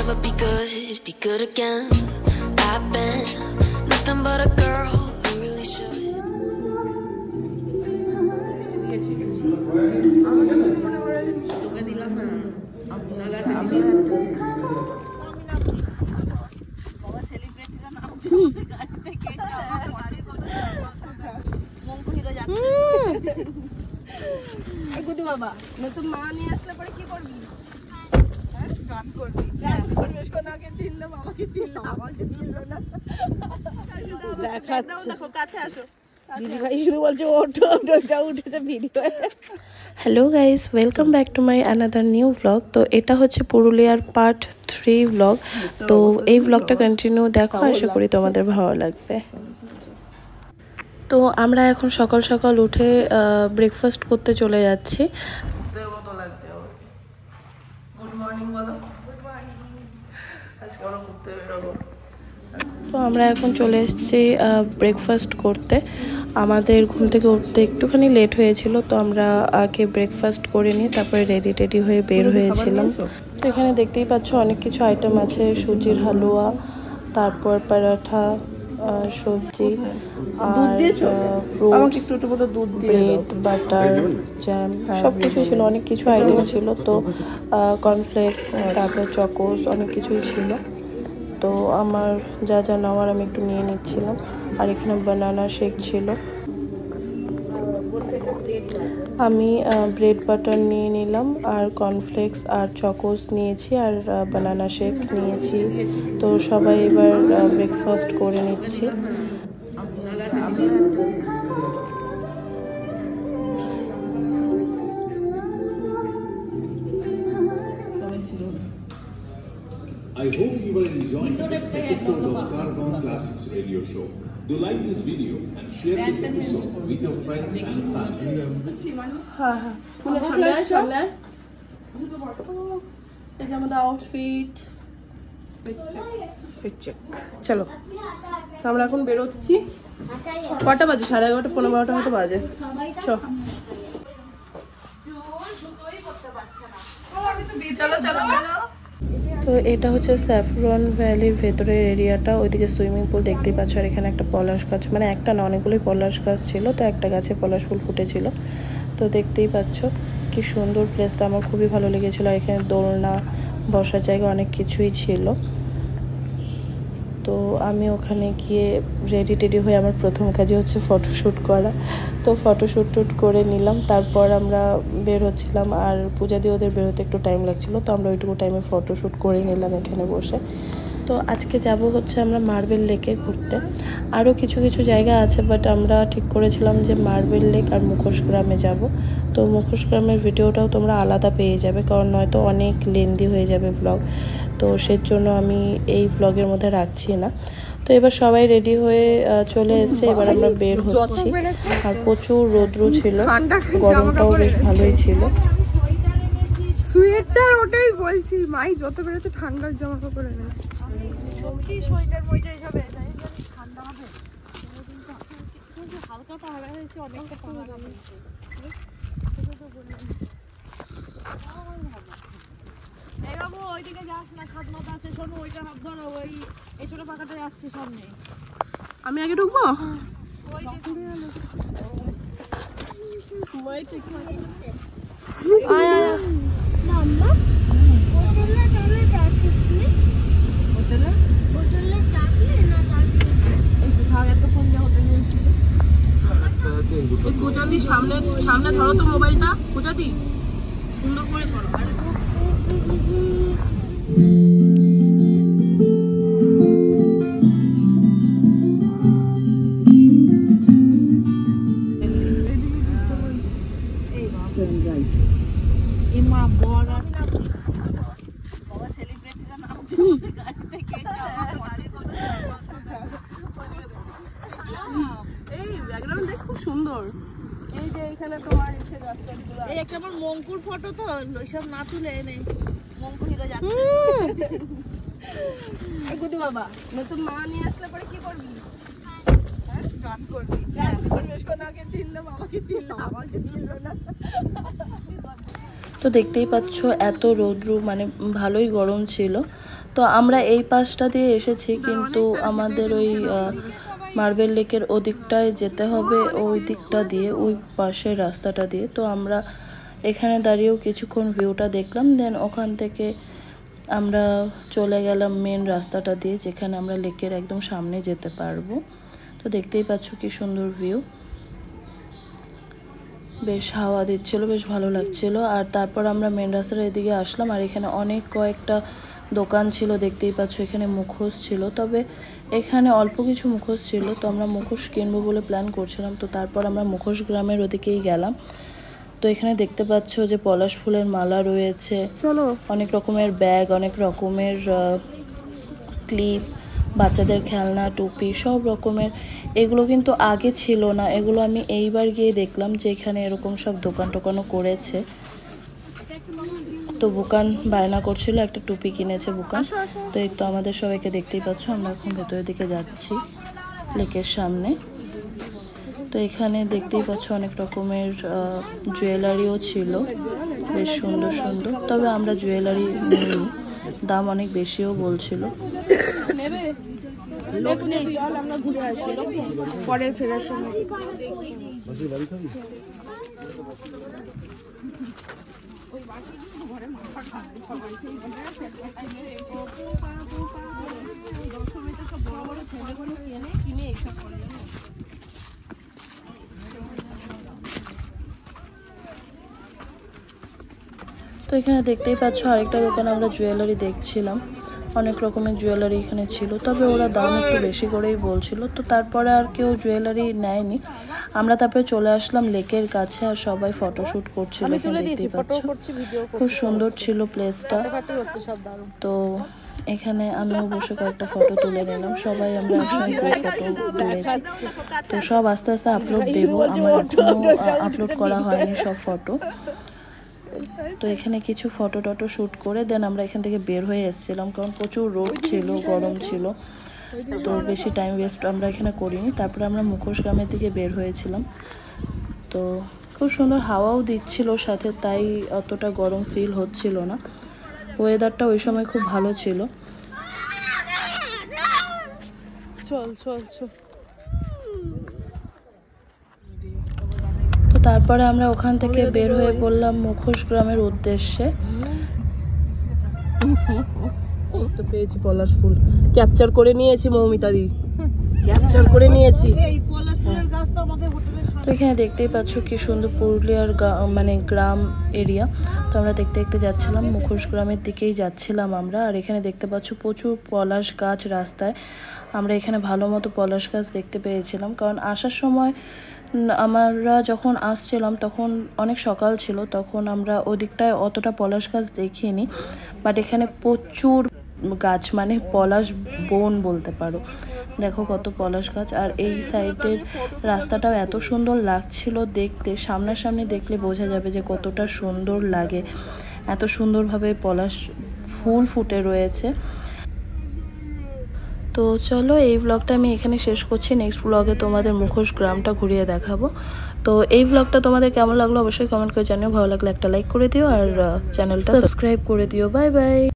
never be good again. I've been nothing but a girl who really should. বাবা নতুন মা নিয়ে আসলে পরে কি করবি? গান করবি, গান করবি। কোনাকে চিনলো, বাবাকে চিনলো, আমাকে চিনলো না। দেখো কাছে আসো। দিদি ভাই শুধু বলছে ওঠো ওঠো, উঠেছে video. Hello guys, welcome back to my another new blog. তো এটা হচ্ছে পুরুলিয়ার পার্ট 3 ব্লগ। তো এই ব্লগটা কন্টিনিউ দেখো, আশা করি তোমাদের ভালো লাগবে। তো আমরা এখন সকাল সকাল উঠে ব্রেকফাস্ট করতে চলে যাচ্ছি। গুড মর্নিং বলো। Good morning. আজকে আমরা ঘুরতে বেরোবো। তো আমরা এখন চলে এসেছি ব্রেকফাস্ট করতে। আমাদের ঘুম থেকে উঠতে একটুখানি লেট হয়েছিল, তো আমরা আগে ব্রেকফাস্ট করে নিয়ে তারপরে রেডি হয়ে বের হয়েছিলাম। তো এখানে দেখতেই পাচ্ছ অনেক কিছু আইটেম আছে, সুজির হালুয়া, তারপর পরাঠা, সবজি আর ফ্রুটস, ব্রেড, বাটার, জ্যাম, সব কিছু ছিল। অনেক কিছু আইটেম ছিল। তো কর্নফ্লেক্স, তারপর চকোস, অনেক কিছুই ছিল। তো আমার যা যা নেওয়ার আমি একটু নিয়ে নিচ্ছিলাম। আর এখানে বানানা শেক ছিল। আমি ব্রেড বাটার নিয়ে নিলাম, আর কর্নফ্লেক্স আর চকোস নিয়েছি, আর বানানা শেক নিয়েছি। তো সবাই এবার ব্রেকফাস্ট করে নিচ্ছি। I hope you are enjoying this episode of Carvon Classics Radio Show. Do like this video and share this episode with your friends and family. এই যে আমাদের আউটফিট, ফিট চেক। চলো আমরা এখন বেরোচ্ছি। কটা বাজে? 11:30, 11:15 মতো বাজে। চলো চলো চলো। তো এটা হচ্ছে স্যাফরন ভ্যালির ভেতরের এরিয়াটা। ওইদিকে সুইমিং পুল দেখতেই পাচ্ছ। আর এখানে একটা পলাশ গাছ, মানে একটা না অনেকগুলোই পলাশ গাছ ছিল। তো একটা গাছে পলাশ ফুল ফুটেছিল। তো দেখতেই পাচ্ছ কি সুন্দর প্লেসটা, আমার খুবই ভালো লেগেছিল। আর এখানে দোলনা, বসার জায়গা, অনেক কিছুই ছিল। তো আমি ওখানে গিয়ে রেডি হয়ে আমার প্রথম কাজই হচ্ছে ফটোশ্যুট করা। তো ফটোশ্যুট করে নিলাম। তারপর আমরা বের হচ্ছিলাম। আর পূজা দিয়ে ওদের বেরোতে একটু টাইম লাগছিল, তো আমরা ওইটুকু টাইমে ফটোশ্যুট করে নিলাম এখানে বসে। তো আজকে যাব হচ্ছে আমরা মার্বেল লেকে ঘুরতে। আরও কিছু জায়গা আছে, বাট আমরা ঠিক করেছিলাম যে মার্বেল লেক আর মুখোশগ্রামে যাব। তো মুখোশগ্রামের ভিডিওটাও তোমরা আলাদা পেয়ে যাবে, কারণ নয়তো অনেক লেন্দি হয়ে যাবে ব্লগ। তো সেজন্য আমি এই ব্লগের মধ্যে রাখছি না। তো এবার সবাই রেডি হয়ে চলে এসছে। এবার আমরা বের হচ্ছি। আর প্রচুর রৌদ্র ছিল, গরমটাও বেশ ভালোই ছিল। সোয়েটার, ওটাই বলছি, মাই যত বেড়েছে ঠান্ডার জামা কাপড় এনেছে। সত্যি সোয়েটার মইটা যাবে, তাই ঠান্ডা হবে। কিন্তু হালকা পাহাড়া হয়েছে, অনেকটা পাহাড়া হয়েছে। এই বাবু ওইদিকে যাস না, খাদমত আছে। শোনো ওইটা হাত ধরো, ওই এই ছোট পাকাটা যাচ্ছে সামনে। আমি আগে ঢুকবো? ওই যে ওই ঠিক আছে। মাম্মা হোটেলে চলে যাচ্ছিস? হোটেলে যাবি না যাবি? এই তো ভাগ এত ফোন দিয়ে হোটেলে ছিল। এই পূজাদি সামনে ধরো তো মোবাইলটা। পূজাদি সুন্দর করে ধরো। খুব সুন্দর। এই যে এখানে তোমার এই একটা আমার মঙ্কুর ফটো, তো ওইসব না তুলে এনে মঙ্কু হিরো যাচ্ছে। গুডু বাবা নতুন মা নিয়ে আসলে পরে কি করবি? গান করবি, গান করবি। কোনাকে চিনলো, বাবাকে চিনলো, আমাকে চিনলো না। তো দেখতেই পাচ্ছ এত রৌদ্র, মানে ভালোই গরম ছিল। তো আমরা এই পাশটা দিয়ে এসেছি, কিন্তু আমাদের ওই মার্বেল লেকের ওদিকটায় যেতে হবে, ওই দিকটা দিয়ে, ওই পাশের রাস্তাটা দিয়ে। তো আমরা এখানে দাঁড়িয়েও কিছুক্ষণ ভিউটা দেখলাম, দেন ওখান থেকে আমরা চলে গেলাম মেন রাস্তাটা দিয়ে, যেখানে আমরা লেকের একদম সামনে যেতে পারবো। তো দেখতেই পাচ্ছ কি সুন্দর ভিউ, বেশ হাওয়া দিচ্ছিল, বেশ ভালো লাগছিল। আর তারপর আমরা মেন রাস্তার এদিকে আসলাম, আর এখানে অনেক কয়েকটা দোকান ছিল, দেখতেই পাচ্ছ। এখানে মুখোশ ছিল, তবে এখানে অল্প কিছু মুখোশ ছিল, তো আমরা মুখোশ কিনবো বলে প্ল্যান করছিলাম। তো তারপর আমরা মুখোশ গ্রামের ওদিকেই গেলাম। তো এখানে দেখতে পাচ্ছ যে পলাশ ফুলের মালা রয়েছে, অনেক রকমের ব্যাগ, অনেক রকমের ক্লিপ, বাচ্চাদের খেলনা, টুপি, সব রকমের। এগুলো কিন্তু আগে ছিল না, এগুলো আমি এইবার গিয়ে দেখলাম যে এখানে এরকম সব দোকান টোকানও করেছে। তো বুকান বায়না করছিল, একটা টুপি কিনেছে বুকান। তো এই তো আমাদের সবাইকে দেখতেই পাচ্ছ, আমরা এখন ভেতরের দিকে যাচ্ছি লেকের সামনে। তো এখানে দেখতেই পাচ্ছ অনেক রকমের জুয়েলারিও ছিল, বেশ সুন্দর সুন্দর। তবে আমরা জুয়েলারি নিইনি, দাম অনেক বেশিও বলছিল। আমরা ঘুরে আসি, পরে ফেরার সময়। তো এখানে দেখতেই পাচ্ছ আরেকটা দোকান আমরা জুয়েলারি দেখছিলাম, অনেক রকমের জুয়েলারি এখানে ছিল, তবে ওরা দাম একটু বেশি করেই বলছিল। তো তারপরে আর কেউ জুয়েলারি নেয়নি, আমরা তারপরে চলে আসলাম লেকের কাছে, আর সবাই ফটোশুট করছিল। এখানে দেখতেই পাচ্ছ খুব সুন্দর ছিল প্লেসটা। তো এখানে আমিও বসে কয়েকটা ফটো তুলে নিলাম, সবাই আমরা একসঙ্গে ফটো তুলেছি। তো সব আস্তে আস্তে আপলোড দেবো, আমার এখনও আপলোড করা হয়নি সব ফটো। তো এখানে কিছু ফটো টটো শ্যুট করে দেন আমরা এখান থেকে বের হয়ে এসেছিলাম, কারণ প্রচুর রোদ ছিল, গরম ছিল, তো বেশি টাইম ওয়েস্ট আমরা এখানে করিনি। তারপরে আমরা মুখোশ গ্রামের দিকে বের হয়েছিলাম। তো খুব সুন্দর হাওয়াও দিচ্ছিল সাথে, তাই অতটা গরম ফিল হচ্ছিল না। ওয়েদারটা ওই সময় খুব ভালো ছিল। চল চল চল। তো তারপরে আমরা ওখান থেকে বের হয়ে পড়লাম মুখোশ গ্রামের উদ্দেশ্যে। তো পেয়েছি পলাশ ফুল, ক্যাপচার করে নিয়েছি মৌমিতা দি, ক্যাপচার করে নিয়েছি। তো এখানে দেখতেই পাচ্ছ কি সুন্দর পুরুলিয়ার মানে গ্রাম এরিয়া। তো আমরা দেখতে দেখতে যাচ্ছিলাম, মুখোশ গ্রামের দিকেই যাচ্ছিলাম আমরা। আর এখানে দেখতে পাচ্ছ প্রচুর পলাশ গাছ রাস্তায়। আমরা এখানে ভালো মতো পলাশ গাছ দেখতে পেয়েছিলাম, কারণ আসার সময় আমরা যখন আসছিলাম তখন অনেক সকাল ছিল, তখন আমরা ওদিকটায় অতটা পলাশ গাছ দেখিনি। বাট এখানে প্রচুর গাছ, মানে পলাশ বন বলতে পারো। দেখো কত পলাশ গাছ। আর এই সাইডের রাস্তাটাও এত সুন্দর লাগছিল দেখতে, সামনাসামনি দেখলে বোঝা যাবে যে কতটা সুন্দর লাগে, এত সুন্দরভাবে পলাশ ফুল ফুটে রয়েছে। তো চলো এই ব্লগটা আমি এখানে শেষ করছি, নেক্সট ব্লগে তোমাদের মুখোশ গ্রামটা ঘুরিয়ে দেখাবো। তো এই ব্লগটা তোমাদের কেমন লাগলো অবশ্যই কমেন্ট করে জানিও, ভালো লাগলে একটা লাইক করে দিও, আর চ্যানেলটা সাবস্ক্রাইব করে দিও। Bye bye.